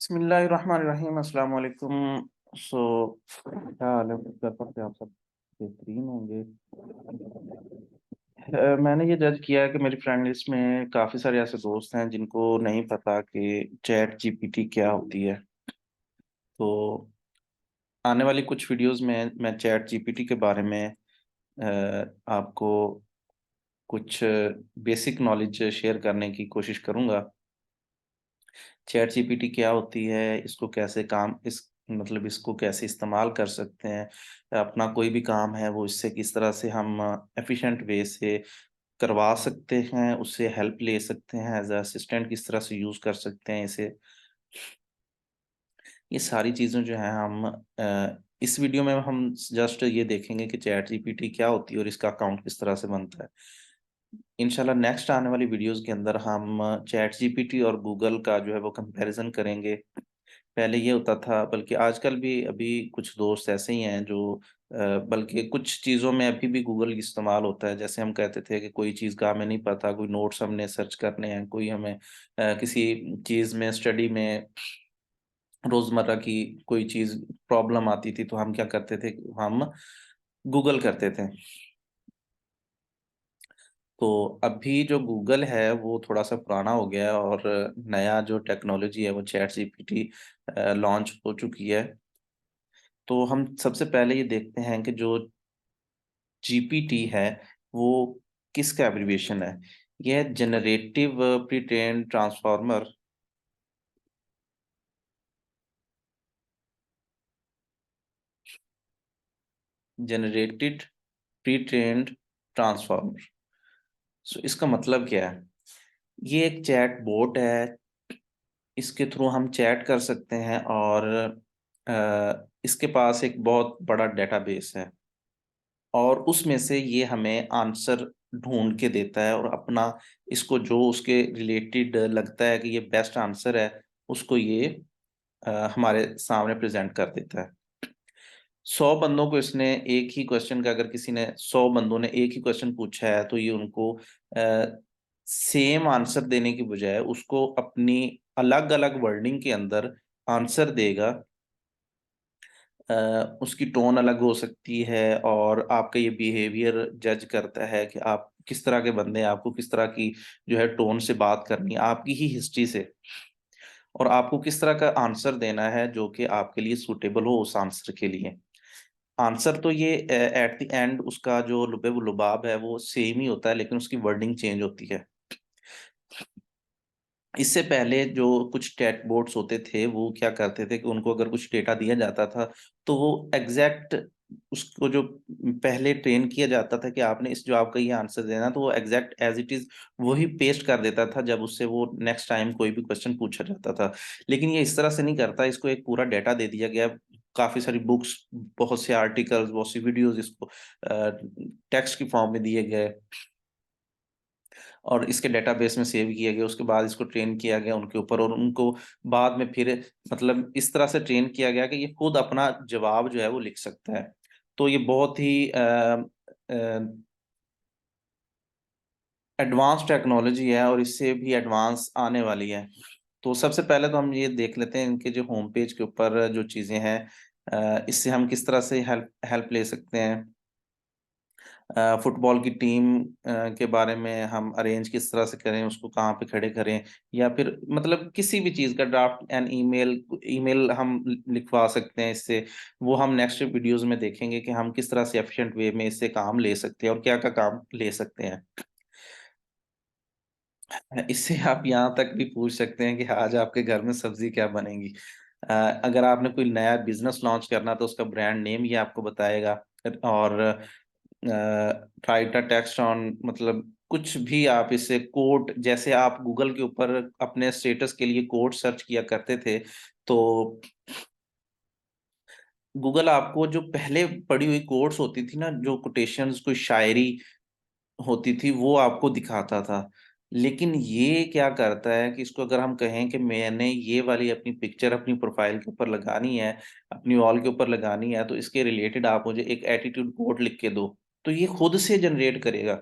बिस्मिल्लाहिर्रहमानिर्रहीम, अस्सलाम वालेकुम। सो क्या हाल है? घर पर से आप सब बेहतरीन होंगे। मैंने ये जज किया है कि मेरी फ्रेंड लिस्ट में काफ़ी सारे ऐसे दोस्त हैं जिनको नहीं पता कि चैट जीपीटी क्या होती है। तो आने वाली कुछ वीडियोस में मैं चैट जीपीटी के बारे में आपको कुछ बेसिक नॉलेज शेयर करने की कोशिश करूंगा। चैट जीपीटी क्या होती है, इसको कैसे काम इस मतलब इसको कैसे इस्तेमाल कर सकते हैं, अपना कोई भी काम है वो इससे किस तरह से हम एफिशिएंट वे से करवा सकते हैं, उससे हेल्प ले सकते हैं, एज अ असिस्टेंट किस तरह से यूज़ कर सकते हैं इसे। ये सारी चीज़ें जो हैं हम इस वीडियो में हम जस्ट ये देखेंगे कि चैट जीपीटी क्या होती है और इसका अकाउंट किस तरह से बनता है। इंशाल्लाह नेक्स्ट आने वाली वीडियोस के अंदर हम चैट जीपीटी और गूगल का जो है वो कंपैरिजन करेंगे। पहले ये होता था, बल्कि आजकल भी अभी कुछ दोस्त ऐसे ही हैं जो बल्कि कुछ चीज़ों में अभी भी गूगल इस्तेमाल होता है। जैसे हम कहते थे कि कोई चीज़ का हमें नहीं पता, कोई नोट्स हमने सर्च करने हैं, कोई हमें किसी चीज़ में स्टडी में रोज़मर्रा की कोई चीज़ प्रॉब्लम आती थी तो हम क्या करते थे, हम गूगल करते थे। तो अभी जो गूगल है वो थोड़ा-सा पुराना हो गया है और नया जो टेक्नोलॉजी है वो चैट जीपीटी लॉन्च हो चुकी है। तो हम सबसे पहले ये देखते हैं कि जो जीपीटी है वो किसका एब्रिविएशन है? ये है generative pre trained transformer. Generated pre trained transformer. So इसका मतलब क्या है? ये एक चैट बॉट है, इसके थ्रू हम चैट कर सकते हैं और इसके पास एक बहुत बड़ा डेटाबेस है और उसमें से ये हमें आंसर ढूँढ के देता है और अपना इसको जो उसके रिलेटेड लगता है कि ये बेस्ट आंसर है, उसको ये हमारे सामने प्रेज़ेंट कर देता है। 100 बंदों को इसने एक ही क्वेश्चन का, अगर किसी ने 100 बंदों ने एक ही क्वेश्चन पूछा है तो ये उनको सेम आंसर देने की बजाय उसको अपनी अलग-अलग वर्डिंग के अंदर आंसर देगा। उसकी टोन अलग हो सकती है और आपका ये बिहेवियर जज करता है कि आप किस तरह के बंदे हैं, आपको किस तरह की जो है टोन से बात करनी है, आपकी ही हिस्ट्री से, और आपको किस तरह का आंसर देना है जो कि आपके लिए सूटेबल हो उस आंसर के लिए। आंसर तो ये एट द एंड उसका जो लुबे-लुबाब है वो सेम ही होता है, लेकिन उसकी वर्डिंग चेंज होती है। इससे पहले जो कुछ चैटबॉट्स होते थे, वो क्या करते थे कि उनको अगर कुछ डेटा दिया जाता था, तो वो एग्ज़ैक्ट उसको जो पहले ट्रेन किया जाता था कि आपने इस जवाब का ये आंसर देना है, तो वो एग्ज़ैक्ट एज़ इट इज़ वही पेस्ट कर देता था जब उससे वो नेक्स्ट टाइम कोई भी क्वेश्चन पूछा जाता था। लेकिन ये इस तरह से नहीं करता, इसको एक पूरा डेटा दे दिया गया, काफ़ी सारी बुक्स, बहुत से आर्टिकल्स, बहुत सी वीडियोज़ इसको टेक्स्ट की फॉर्म में दिए गए। और इसके डेटाबेस में सेव किया गया, उसके बाद इसको ट्रेन किया गया उनके ऊपर और उनको बाद में फिर मतलब इस तरह से ट्रेन किया गया कि ये खुद अपना जवाब जो है वो लिख सकता है। तो ये बहुत ही अ, एडवांस टेक्नोलॉजी है और इससे भी एडवांस आने वाली है। तो सबसे पहले तो हम ये देख लेते हैं इनके जो होम पेज के ऊपर जो चीज़ें हैं, इससे हम किस तरह से हेल्प हेल्प ले सकते हैं। फुटबॉल की टीम के बारे में हम अरेंज किस तरह से करें, उसको कहाँ पे खड़े करें, या फिर मतलब किसी भी चीज़ का ड्राफ्ट एंड ईमेल ईमेल हम लिखवा सकते हैं इससे। वो हम नेक्स्ट वीडियोज़ में देखेंगे कि हम किस तरह से एफ़िशिएंट वे में इससे काम ले सकते हैं और क्या-क्या काम ले सकते हैं। इससे आप यहाँ तक भी पूछ सकते हैं कि आज आपके घर में सब्ज़ी क्या बनेगी? अ, अगर आपने कोई नया बिज़नेस लॉन्च करना तो उसका ब्रांड नेम ये आपको बताएगा। और राइट अ टेक्स्ट ऑन, मतलब कुछ भी आप इससे कोट, जैसे आप गूगल के ऊपर अपने स्टेटस के लिए कोट सर्च किया करते थे, तो गूगल आपको जो पहले पड़ी हुई कोट्स होती थी ना, जो कोटेशंस, कोई शायरी होती थी, वो आपको दिखाता था। लेकिन ये क्या करता है कि इसको अगर हम कहें कि मैंने ये वाली अपनी पिक्चर अपनी प्रोफ़ाइल के ऊपर लगानी है, अपनी वॉल के ऊपर लगानी है, तो इसके रिलेटेड आप मुझे एक एटीट्यूड कोड लिख के दो, तो ये खुद से जनरेट करेगा।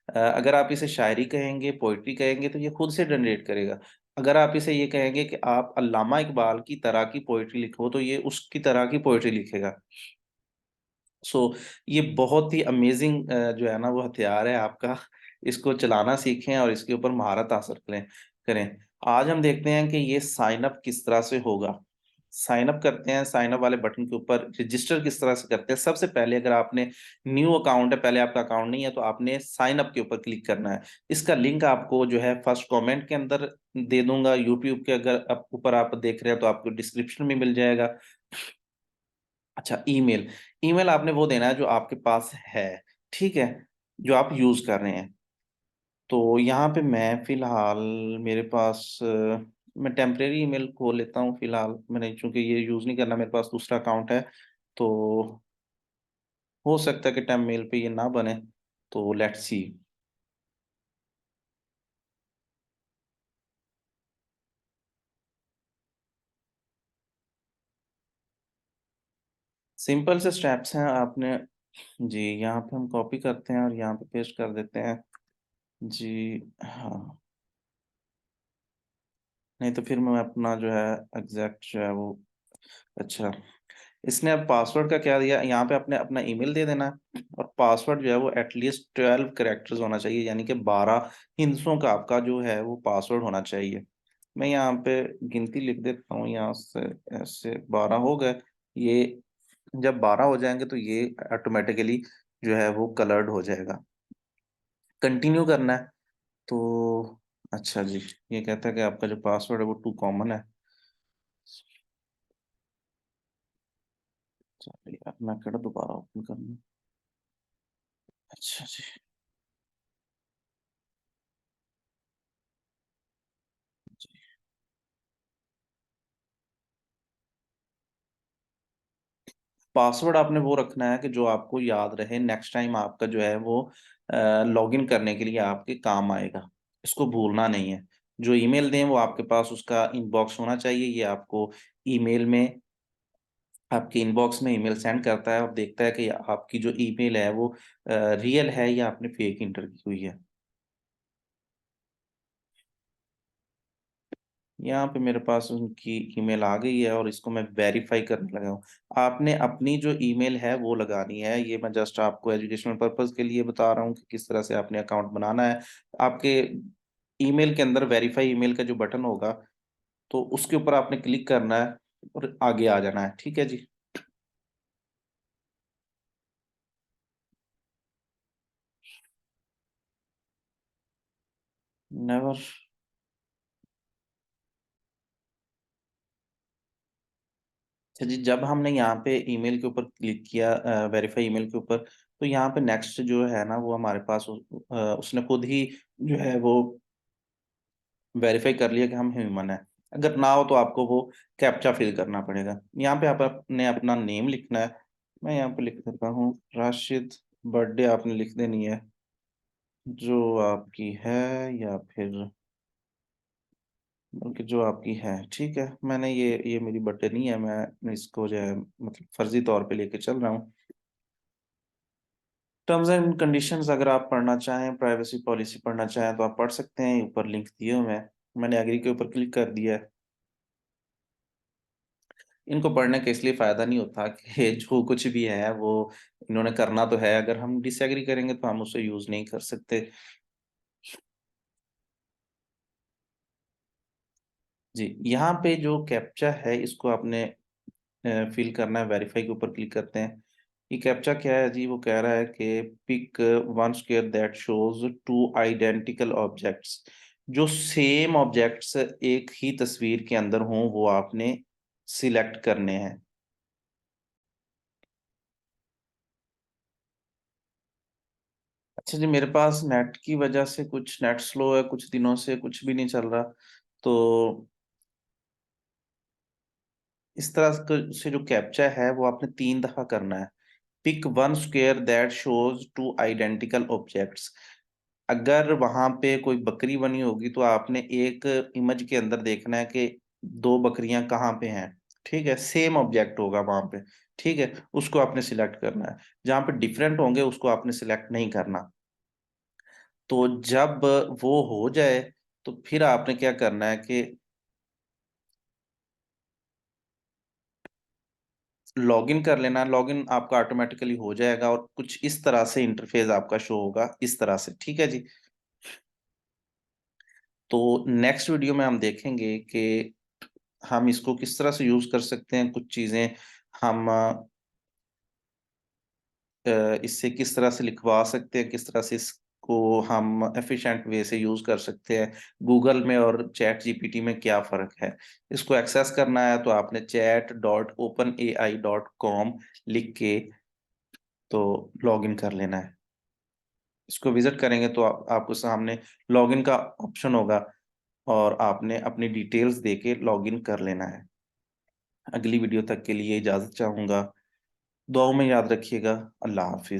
अगर आप इसे शायरी कहेंगे, पोएट्री कहेंगे, तो ये खुद से जनरेट करेगा। अगर आप इसे ये कहेंगे कि आप अल्लामा इकबाल की तरह की पोइट्री लिखो, तो ये उसकी तरह की पोइट्री लिखेगा। सो ये बहुत ही अमेजिंग जो है ना वो हथियार है आपका। इसको चलाना सीखें और इसके ऊपर महारत हासिल करें। आज हम देखते हैं कि ये साइन अप किस तरह से होगा। साइन अप करते हैं, साइन अप वाले बटन के ऊपर रजिस्टर किस तरह से करते हैं। सबसे पहले अगर आपने न्यू अकाउंट है, पहले आपका अकाउंट नहीं है, तो आपने साइन अप के ऊपर क्लिक करना है। इसका लिंक आपको जो है फर्स्ट कमेंट के अंदर दे दूंगा। यूट्यूब के अगर ऊपर आप देख रहे हैं तो आपको डिस्क्रिप्शन में मिल जाएगा। अच्छा, ईमेल। ईमेल आपने वो देना है जो आपके पास है, ठीक है, जो आप यूज कर रहे हैं। तो यहाँ पे मैं फिलहाल, मेरे पास मैं टेम्परेरी ईमेल खोल लेता हूँ फिलहाल। मैंने चूंकि ये यूज नहीं करना, मेरे पास दूसरा अकाउंट है, तो हो सकता है कि टेम मेल पे ये ना बने। तो लेट्स सी। सिंपल से स्टेप्स हैं आपने। जी, यहाँ पे हम कॉपी करते हैं और यहाँ पे पेस्ट कर देते हैं। जी हाँ, नहीं तो फिर मैं अपना जो है एग्जैक्ट जो है वो, अच्छा, इसने अब पासवर्ड का क्या दिया, यहाँ पे अपने अपना ईमेल दे देना है। और पासवर्ड जो है वो एटलीस्ट 12 कैरेक्टर्स होना चाहिए, यानी कि 12 हिंसों का आपका जो है वो पासवर्ड होना चाहिए। मैं यहाँ पे गिनती लिख देता हूँ, यहाँ से ऐसे 12 हो गए। ये जब 12 हो जाएंगे तो ये ऑटोमेटिकली जो है वो कलर्ड हो जाएगा। कंटिन्यू करना है। तो अच्छा जी, ये कहता है कि आपका जो पासवर्ड है वो टू कॉमन है। चलिए अब मैं कर दोबारा ओपन करना। अच्छा जी, पासवर्ड आपने वो रखना है कि जो आपको याद रहे, नेक्स्ट टाइम आपका जो है वो लॉगिन करने के लिए आपके काम आएगा। इसको भूलना नहीं है। जो ईमेल दें वो आपके पास उसका इनबॉक्स होना चाहिए। ये आपको ईमेल में, आपके इनबॉक्स में ईमेल सेंड करता है और देखता है कि आपकी जो ईमेल है वो रियल है या आपने फेक इंटर की हुई है। यहाँ पे मेरे पास उनकी ईमेल आ गई है और इसको मैं वेरीफाई करने लगा हूँ। आपने अपनी जो ईमेल है वो लगानी है। ये मैं जस्ट आपको एजुकेशनल पर्पस के लिए बता रहा हूँ कि किस तरह से आपने अकाउंट बनाना है। आपके ईमेल के अंदर वेरीफाई ईमेल का जो बटन होगा, तो उसके ऊपर आपने क्लिक करना है और आगे आ जाना है, ठीक है जी। नेवर। अच्छा जी, जब हमने यहाँ पे ईमेल के ऊपर क्लिक किया, वेरीफाई ईमेल के ऊपर, तो यहाँ पे नेक्स्ट जो है ना वो हमारे पास उसने खुद ही जो है वो वेरीफाई कर लिया कि हम ह्यूमन है। अगर ना हो तो आपको वो कैप्चा फिल करना पड़ेगा। यहाँ पे आप अपने अपना नेम लिखना है। मैं यहाँ पे लिख देता हूँ राशिद। बर्थडे आपने लिख देनी है जो आपकी है, या फिर बल्कि जो आपकी है, ठीक है। मैंने ये मेरी बर्थडे नहीं है, मैं इसको जो है मतलब फर्जी तौर पे लेके चल रहा हूँ। टर्म्स एंड कंडीशंस अगर आप पढ़ना चाहें, प्राइवेसी पॉलिसी पढ़ना चाहें तो आप पढ़ सकते हैं, ऊपर लिंक दिए हुए हैं। मैंने एग्री के ऊपर क्लिक कर दिया है। इनको पढ़ने का इसलिए फायदा नहीं होता कि जो कुछ भी है वो इन्होंने करना तो है, अगर हम डिसएग्री करेंगे तो हम उसे यूज नहीं कर सकते। जी, यहाँ पे जो कैप्चा है इसको आपने फिल करना है। वेरीफाई के ऊपर क्लिक करते हैं। ये कैप्चा क्या है जी, वो कह रहा है कि pick one square that shows two identical objects. जो सेम ऑब्जेक्ट्स एक ही तस्वीर के अंदर हों वो आपने सिलेक्ट करने हैं। अच्छा जी, मेरे पास नेट की वजह से कुछ नेट स्लो है, कुछ दिनों से कुछ भी नहीं चल रहा। तो इस तरह से जो कैप्चा है वो आपने 3 दफा करना है। Pick one square that shows two identical objects. अगर वहां पे कोई बकरी बनी होगी तो आपने एक इमेज के अंदर देखना है कि 2 बकरियां कहाँ पे हैं। ठीक है, सेम ऑब्जेक्ट होगा वहां पे, ठीक है, उसको आपने सिलेक्ट करना है। जहां पे डिफरेंट होंगे उसको आपने सिलेक्ट नहीं करना। तो जब वो हो जाए तो फिर आपने क्या करना है कि लॉगिन कर लेना। लॉगिन आपका ऑटोमेटिकली हो जाएगा और कुछ इस तरह से इंटरफेस आपका शो होगा, इस तरह से। ठीक है जी। तो नेक्स्ट वीडियो में हम देखेंगे कि हम इसको किस तरह से यूज कर सकते हैं, कुछ चीजें हम इससे किस तरह से लिखवा सकते हैं, किस तरह से इसको हम एफिशिएंट वे से यूज कर सकते हैं। गूगल में और चैट जीपीटी में क्या फर्क है, इसको एक्सेस करना है तो आपने chat.openai.com लिख के तो लॉगिन कर लेना है। इसको विजिट करेंगे तो आपको सामने लॉगिन का ऑप्शन होगा और आपने अपनी डिटेल्स देके लॉगिन कर लेना है। अगली वीडियो तक के लिए इजाजत चाहूंगा। दुआओं में याद रखिएगा। अल्लाह हाफिज।